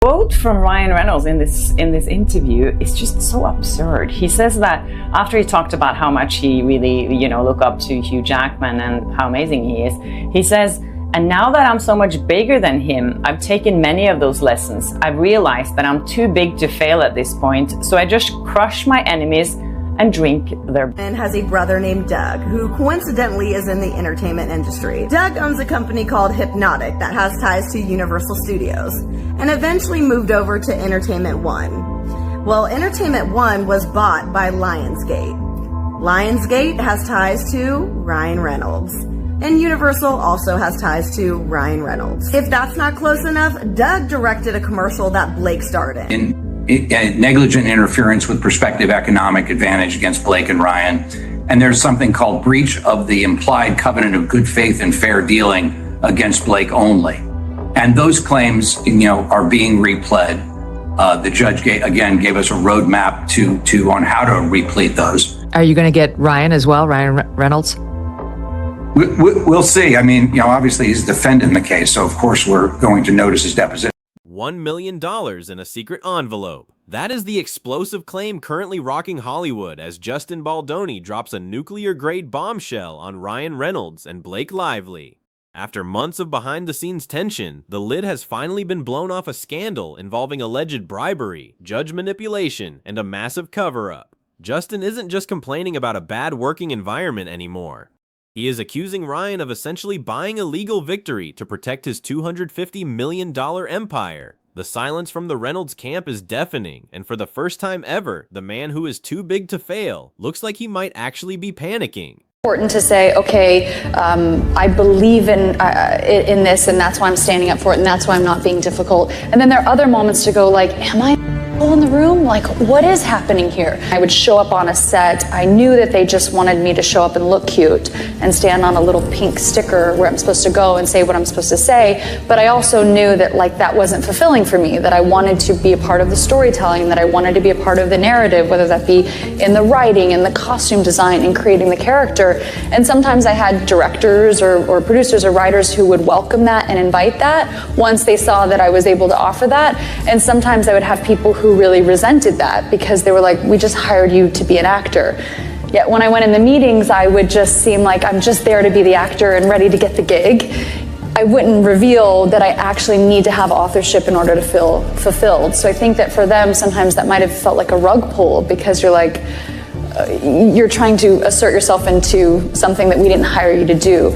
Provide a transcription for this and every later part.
quote from Ryan Reynolds in this interview is just so absurd. He says that after he talked about how much he really, look up to Hugh Jackman and how amazing he is, he says, "And now that I'm so much bigger than him, I've taken many of those lessons. I've realized that I'm too big to fail at this point, so I just crush my enemies and drink their..." And has a brother named Doug, who coincidentally is in the entertainment industry. Doug owns a company called Hypnotic that has ties to Universal Studios, and eventually moved over to Entertainment One. Well, Entertainment One was bought by Lionsgate. Lionsgate has ties to Ryan Reynolds. And Universal also has ties to Ryan Reynolds. If that's not close enough, Doug directed a commercial that Blake starred in. Negligent interference with prospective economic advantage against Blake and Ryan. And there's something called breach of the implied covenant of good faith and fair dealing against Blake only. And those claims, are being repled. The judge gave us a roadmap to on how to replete those. Are you going to get Ryan as well, Ryan Reynolds? We'll see. Obviously he's defending the case, so of course we're going to notice his deposition. $1 million in a secret envelope. That is the explosive claim currently rocking Hollywood as Justin Baldoni drops a nuclear-grade bombshell on Ryan Reynolds and Blake Lively. After months of behind-the-scenes tension, the lid has finally been blown off a scandal involving alleged bribery, judge manipulation, and a massive cover-up. Justin isn't just complaining about a bad working environment anymore. He is accusing Ryan of essentially buying a legal victory to protect his $250 million empire. The silence from the Reynolds camp is deafening, and for the first time ever, the man who is too big to fail looks like he might actually be panicking. Important to say, okay, I believe in this, and that's why I'm standing up for it, and that's why I'm not being difficult. And then there are other moments to go like, am I in the room? Like, what is happening here? I would show up on a set. I knew that they just wanted me to show up and look cute and stand on a little pink sticker where I'm supposed to go and say what I'm supposed to say. But I also knew that that wasn't fulfilling for me, that I wanted to be a part of the storytelling, that I wanted to be a part of the narrative, whether that be in the writing, in the costume design, in creating the character. And sometimes I had directors or producers or writers who would welcome that and invite that once they saw that I was able to offer that. And sometimes I would have people who really resented that because they were like, we just hired you to be an actor. Yet when I went in the meetings, I would just seem like I'm just there to be the actor and ready to get the gig. I wouldn't reveal that I actually need to have authorship in order to feel fulfilled. So I think that for them, sometimes that might have felt like a rug pull because you're like, you're trying to assert yourself into something that we didn't hire you to do.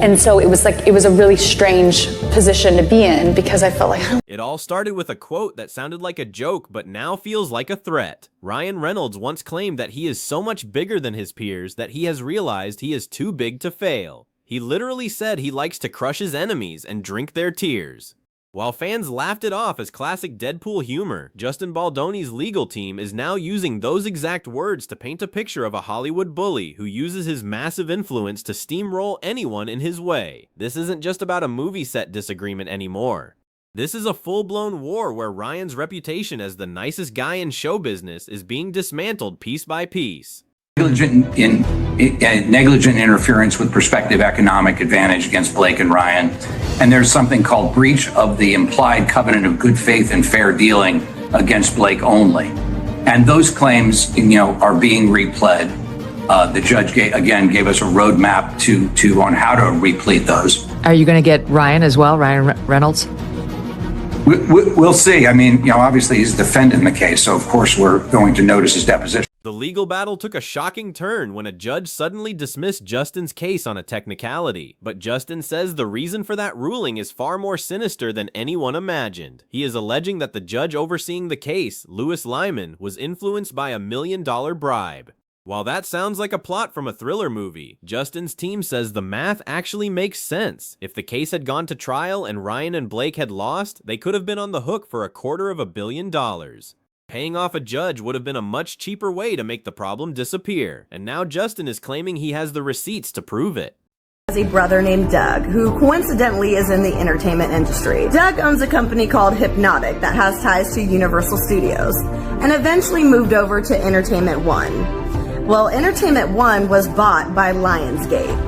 And so it was a really strange position to be in because I felt like... It all started with a quote that sounded like a joke but now feels like a threat. Ryan Reynolds once claimed that he is so much bigger than his peers that he has realized he is too big to fail. He literally said he likes to crush his enemies and drink their tears. While fans laughed it off as classic Deadpool humor, Justin Baldoni's legal team is now using those exact words to paint a picture of a Hollywood bully who uses his massive influence to steamroll anyone in his way. This isn't just about a movie set disagreement anymore. This is a full-blown war where Ryan's reputation as the nicest guy in show business is being dismantled piece by piece. Negligent interference with prospective economic advantage against Blake and Ryan. And there's something called breach of the implied covenant of good faith and fair dealing against Blake only. And those claims, are being repled. The judge gave us a roadmap to on how to replete those. Are you going to get Ryan as well, Ryan Reynolds? We'll see. Obviously he's defending the case, so of course we're going to notice his deposition. The legal battle took a shocking turn when a judge suddenly dismissed Justin's case on a technicality. But Justin says the reason for that ruling is far more sinister than anyone imagined. He is alleging that the judge overseeing the case, Louis Lyman, was influenced by $1 million bribe. While that sounds like a plot from a thriller movie, Justin's team says the math actually makes sense. If the case had gone to trial and Ryan and Blake had lost, they could have been on the hook for $250 million. Paying off a judge would have been a much cheaper way to make the problem disappear, and now Justin is claiming he has the receipts to prove it. Has a brother named Doug, who coincidentally is in the entertainment industry. Doug owns a company called Hypnotic that has ties to Universal Studios, and eventually moved over to Entertainment One. Well, Entertainment One was bought by Lionsgate.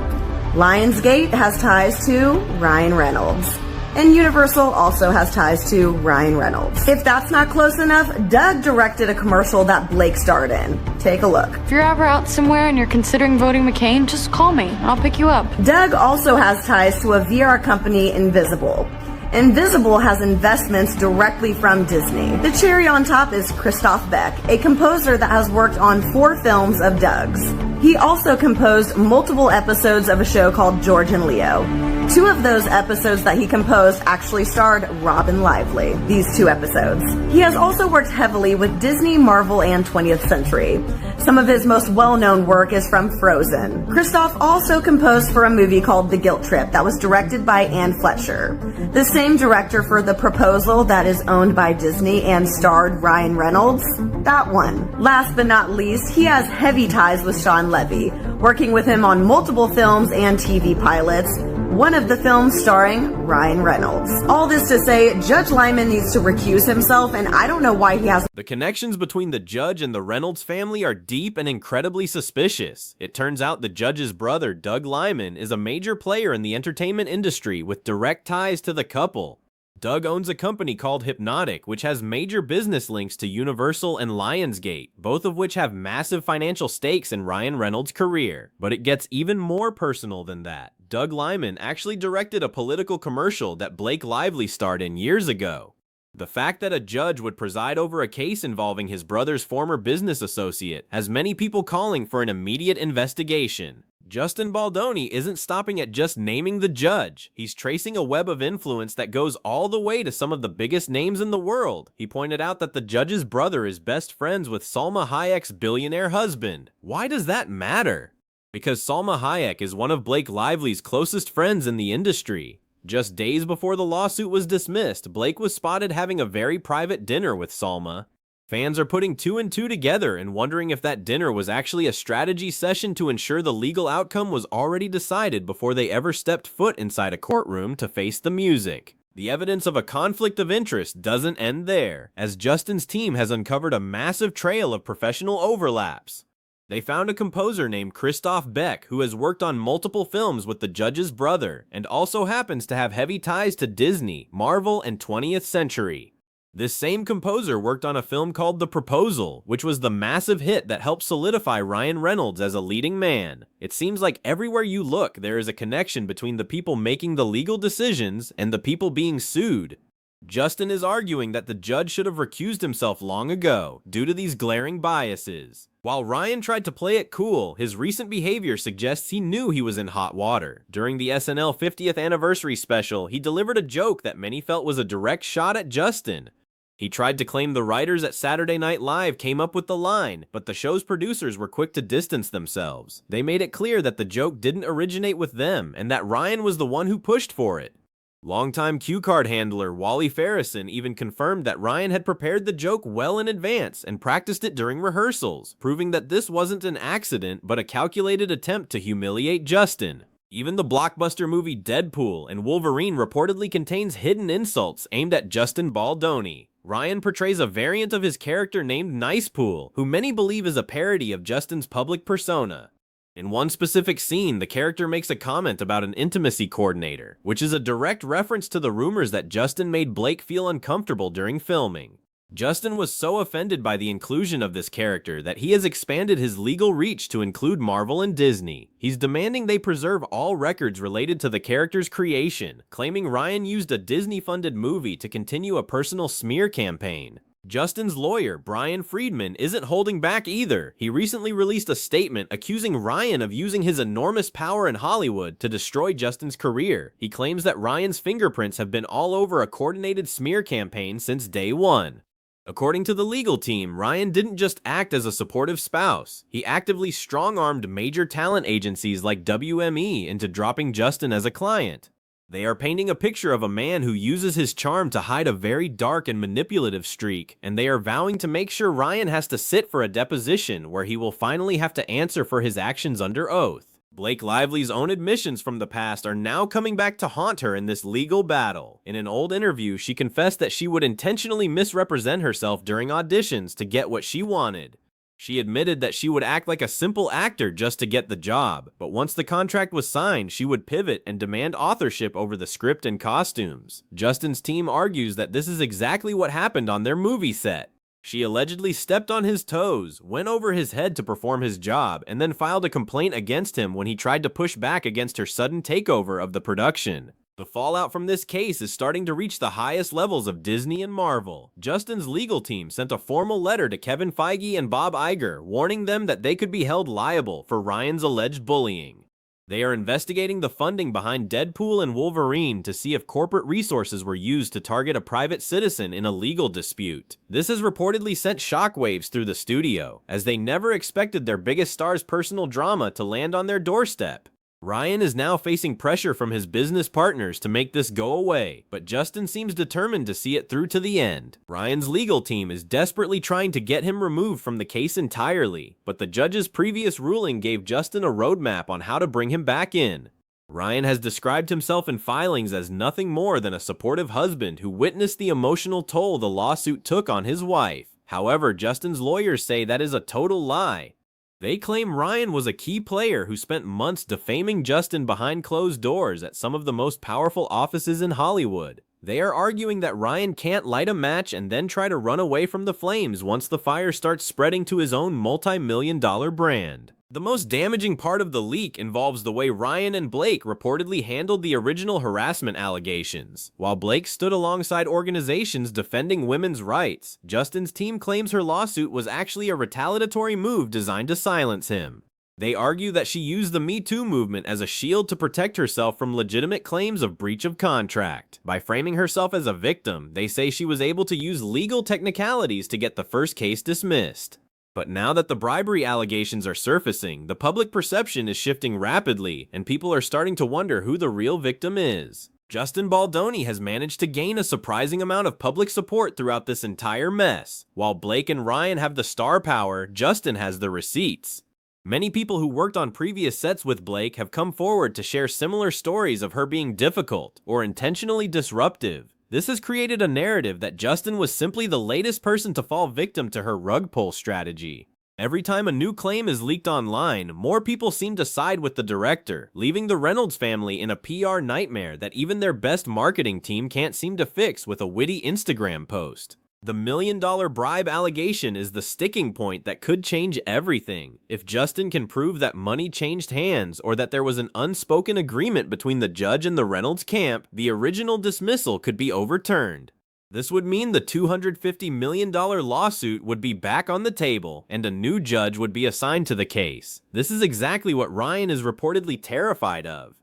Lionsgate has ties to Ryan Reynolds. And Universal also has ties to Ryan Reynolds. If that's not close enough, Doug directed a commercial that Blake starred in. Take a look. If you're ever out somewhere and you're considering voting McCain, just call me. I'll pick you up. Doug also has ties to a VR company, Invisible. Invisible has investments directly from Disney. The cherry on top is Christoph Beck, a composer that has worked on 4 films of Doug's. He also composed multiple episodes of a show called George and Leo. 2 of those episodes that he composed actually starred Robin Lively, these 2 episodes. He has also worked heavily with Disney, Marvel, and 20th Century. Some of his most well-known work is from Frozen. Christoph also composed for a movie called The Guilt Trip that was directed by Anne Fletcher, the same director for The Proposal that is owned by Disney and starred Ryan Reynolds. That one. Last but not least, he has heavy ties with Sean Levy, working with him on multiple films and TV pilots, one of the films starring Ryan Reynolds. All this to say, Judge Lyman needs to recuse himself, and I don't know why he has. The connections between the judge and the Reynolds family are deep and incredibly suspicious. It turns out the judge's brother, Doug Lyman, is a major player in the entertainment industry with direct ties to the couple. Doug owns a company called Hypnotic, which has major business links to Universal and Lionsgate, both of which have massive financial stakes in Ryan Reynolds' career. But it gets even more personal than that. Doug Lyman actually directed a political commercial that Blake Lively starred in years ago. The fact that a judge would preside over a case involving his brother's former business associate has many people calling for an immediate investigation. Justin Baldoni isn't stopping at just naming the judge. He's tracing a web of influence that goes all the way to some of the biggest names in the world. He pointed out that the judge's brother is best friends with Salma Hayek's billionaire husband. Why does that matter? Because Salma Hayek is one of Blake Lively's closest friends in the industry. Just days before the lawsuit was dismissed, Blake was spotted having a very private dinner with Salma. Fans are putting 2 and 2 together and wondering if that dinner was actually a strategy session to ensure the legal outcome was already decided before they ever stepped foot inside a courtroom to face the music. The evidence of a conflict of interest doesn't end there, as Justin's team has uncovered a massive trail of professional overlaps. They found a composer named Christoph Beck who has worked on multiple films with the judge's brother and also happens to have heavy ties to Disney, Marvel, and 20th Century. This same composer worked on a film called The Proposal, which was the massive hit that helped solidify Ryan Reynolds as a leading man. It seems like everywhere you look, there is a connection between the people making the legal decisions and the people being sued. Justin is arguing that the judge should have recused himself long ago due to these glaring biases. While Ryan tried to play it cool, his recent behavior suggests he knew he was in hot water. During the SNL 50th anniversary special, he delivered a joke that many felt was a direct shot at Justin. He tried to claim the writers at Saturday Night Live came up with the line, but the show's producers were quick to distance themselves. They made it clear that the joke didn't originate with them and that Ryan was the one who pushed for it. Longtime cue card handler Wally Farrison even confirmed that Ryan had prepared the joke well in advance and practiced it during rehearsals, proving that this wasn't an accident but a calculated attempt to humiliate Justin. Even the blockbuster movie Deadpool and Wolverine reportedly contains hidden insults aimed at Justin Baldoni. Ryan portrays a variant of his character named Nicepool, who many believe is a parody of Justin's public persona. In one specific scene, the character makes a comment about an intimacy coordinator, which is a direct reference to the rumors that Justin made Blake feel uncomfortable during filming. Justin was so offended by the inclusion of this character that he has expanded his legal reach to include Marvel and Disney. He's demanding they preserve all records related to the character's creation, claiming Ryan used a Disney-funded movie to continue a personal smear campaign. Justin's lawyer, Brian Friedman, isn't holding back either. He recently released a statement accusing Ryan of using his enormous power in Hollywood to destroy Justin's career. He claims that Ryan's fingerprints have been all over a coordinated smear campaign since day one. According to the legal team, Ryan didn't just act as a supportive spouse. He actively strong-armed major talent agencies like WME into dropping Justin as a client. They are painting a picture of a man who uses his charm to hide a very dark and manipulative streak, and they are vowing to make sure Ryan has to sit for a deposition where he will finally have to answer for his actions under oath. Blake Lively's own admissions from the past are now coming back to haunt her in this legal battle. In an old interview, she confessed that she would intentionally misrepresent herself during auditions to get what she wanted. She admitted that she would act like a simple actor just to get the job, but once the contract was signed, she would pivot and demand authorship over the script and costumes. Justin's team argues that this is exactly what happened on their movie set. She allegedly stepped on his toes, went over his head to perform his job, and then filed a complaint against him when he tried to push back against her sudden takeover of the production. The fallout from this case is starting to reach the highest levels of Disney and Marvel. Justin's legal team sent a formal letter to Kevin Feige and Bob Iger, warning them that they could be held liable for Ryan's alleged bullying. They are investigating the funding behind Deadpool and Wolverine to see if corporate resources were used to target a private citizen in a legal dispute. This has reportedly sent shockwaves through the studio, as they never expected their biggest star's personal drama to land on their doorstep. Ryan is now facing pressure from his business partners to make this go away, but Justin seems determined to see it through to the end. Ryan's legal team is desperately trying to get him removed from the case entirely, but the judge's previous ruling gave Justin a roadmap on how to bring him back in. Ryan has described himself in filings as nothing more than a supportive husband who witnessed the emotional toll the lawsuit took on his wife. However, Justin's lawyers say that is a total lie. They claim Ryan was a key player who spent months defaming Justin behind closed doors at some of the most powerful offices in Hollywood. They are arguing that Ryan can't light a match and then try to run away from the flames once the fire starts spreading to his own multi-million-dollar brand. The most damaging part of the leak involves the way Ryan and Blake reportedly handled the original harassment allegations. While Blake stood alongside organizations defending women's rights, Justin's team claims her lawsuit was actually a retaliatory move designed to silence him. They argue that she used the Me Too movement as a shield to protect herself from legitimate claims of breach of contract. By framing herself as a victim, they say she was able to use legal technicalities to get the first case dismissed. But now that the bribery allegations are surfacing, the public perception is shifting rapidly, and people are starting to wonder who the real victim is. Justin Baldoni has managed to gain a surprising amount of public support throughout this entire mess. While Blake and Ryan have the star power, Justin has the receipts. Many people who worked on previous sets with Blake have come forward to share similar stories of her being difficult or intentionally disruptive. This has created a narrative that Justin was simply the latest person to fall victim to her rug pull strategy. Every time a new claim is leaked online, more people seem to side with the director, leaving the Reynolds family in a PR nightmare that even their best marketing team can't seem to fix with a witty Instagram post. The $1 million bribe allegation is the sticking point that could change everything. If Justin can prove that money changed hands or that there was an unspoken agreement between the judge and the Reynolds camp, the original dismissal could be overturned. This would mean the $250 million lawsuit would be back on the table and a new judge would be assigned to the case. This is exactly what Ryan is reportedly terrified of.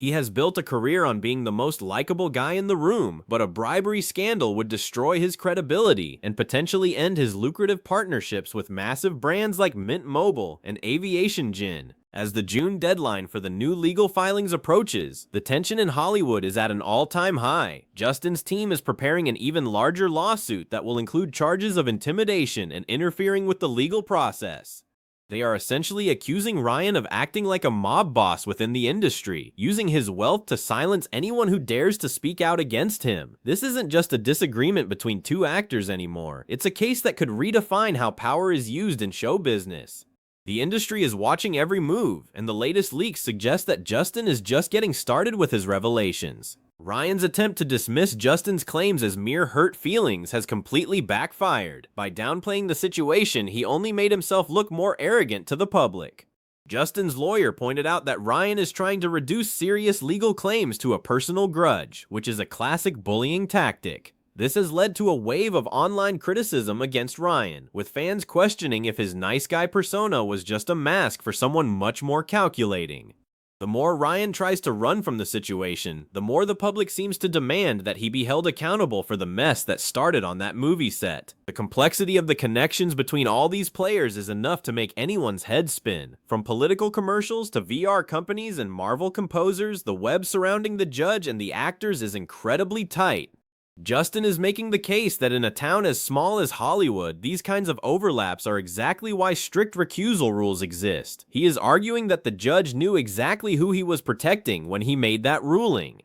He has built a career on being the most likable guy in the room, but a bribery scandal would destroy his credibility and potentially end his lucrative partnerships with massive brands like Mint Mobile and Aviation Gin. As the June deadline for the new legal filings approaches, the tension in Hollywood is at an all-time high. Justin's team is preparing an even larger lawsuit that will include charges of intimidation and interfering with the legal process. They are essentially accusing Ryan of acting like a mob boss within the industry, using his wealth to silence anyone who dares to speak out against him. This isn't just a disagreement between two actors anymore. It's a case that could redefine how power is used in show business. The industry is watching every move, and the latest leaks suggest that Justin is just getting started with his revelations. Ryan's attempt to dismiss Justin's claims as mere hurt feelings has completely backfired. By downplaying the situation, he only made himself look more arrogant to the public. Justin's lawyer pointed out that Ryan is trying to reduce serious legal claims to a personal grudge, which is a classic bullying tactic. This has led to a wave of online criticism against Ryan, with fans questioning if his nice guy persona was just a mask for someone much more calculating. The more Ryan tries to run from the situation, the more the public seems to demand that he be held accountable for the mess that started on that movie set. The complexity of the connections between all these players is enough to make anyone's head spin. From political commercials to VR companies and Marvel composers, the web surrounding the judge and the actors is incredibly tight. Justin is making the case that in a town as small as Hollywood, these kinds of overlaps are exactly why strict recusal rules exist. He is arguing that the judge knew exactly who he was protecting when he made that ruling.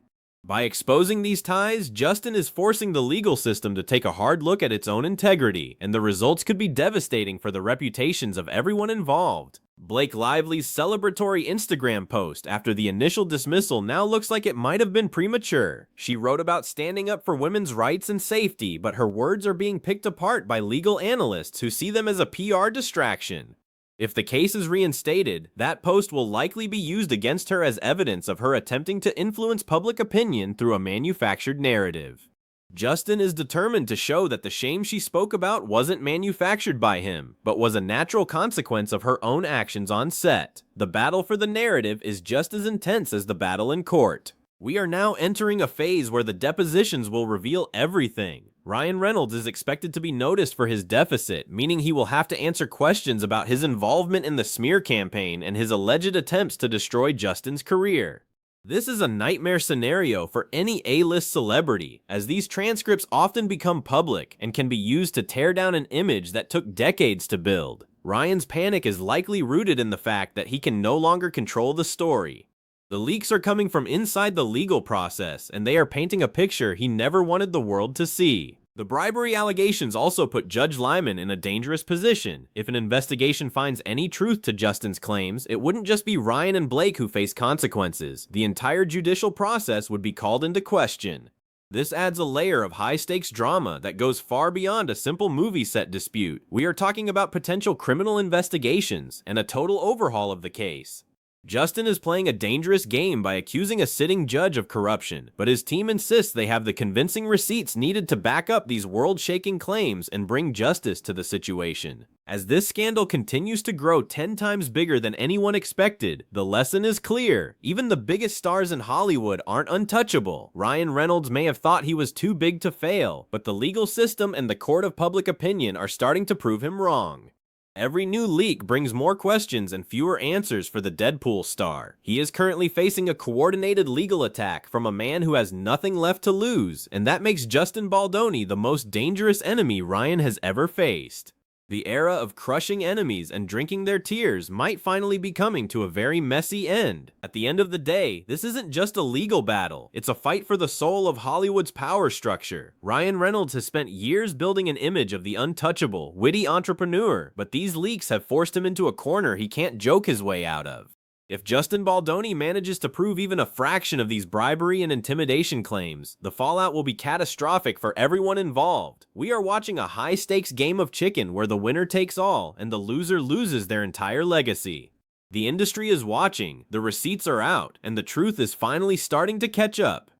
By exposing these ties, Justin is forcing the legal system to take a hard look at its own integrity, and the results could be devastating for the reputations of everyone involved. Blake Lively's celebratory Instagram post after the initial dismissal now looks like it might have been premature. She wrote about standing up for women's rights and safety, but her words are being picked apart by legal analysts who see them as a PR distraction. If the case is reinstated, that post will likely be used against her as evidence of her attempting to influence public opinion through a manufactured narrative. Justin is determined to show that the shame she spoke about wasn't manufactured by him, but was a natural consequence of her own actions on set. The battle for the narrative is just as intense as the battle in court. We are now entering a phase where the depositions will reveal everything. Ryan Reynolds is expected to be noticed for his deficit, meaning he will have to answer questions about his involvement in the smear campaign and his alleged attempts to destroy Justin's career. This is a nightmare scenario for any A-list celebrity, as these transcripts often become public and can be used to tear down an image that took decades to build. Ryan's panic is likely rooted in the fact that he can no longer control the story. The leaks are coming from inside the legal process, and they are painting a picture he never wanted the world to see. The bribery allegations also put Judge Lyman in a dangerous position. If an investigation finds any truth to Justin's claims, it wouldn't just be Ryan and Blake who face consequences. The entire judicial process would be called into question. This adds a layer of high-stakes drama that goes far beyond a simple movie set dispute. We are talking about potential criminal investigations and a total overhaul of the case. Justin is playing a dangerous game by accusing a sitting judge of corruption, but his team insists they have the convincing receipts needed to back up these world-shaking claims and bring justice to the situation. As this scandal continues to grow 10 times bigger than anyone expected, the lesson is clear. Even the biggest stars in Hollywood aren't untouchable. Ryan Reynolds may have thought he was too big to fail, but the legal system and the court of public opinion are starting to prove him wrong. Every new leak brings more questions and fewer answers for the Deadpool star. He is currently facing a coordinated legal attack from a man who has nothing left to lose, and that makes Justin Baldoni the most dangerous enemy Ryan has ever faced. The era of crushing enemies and drinking their tears might finally be coming to a very messy end. At the end of the day, this isn't just a legal battle, it's a fight for the soul of Hollywood's power structure. Ryan Reynolds has spent years building an image of the untouchable, witty entrepreneur, but these leaks have forced him into a corner he can't joke his way out of. If Justin Baldoni manages to prove even a fraction of these bribery and intimidation claims, the fallout will be catastrophic for everyone involved. We are watching a high-stakes game of chicken where the winner takes all and the loser loses their entire legacy. The industry is watching, the receipts are out, and the truth is finally starting to catch up.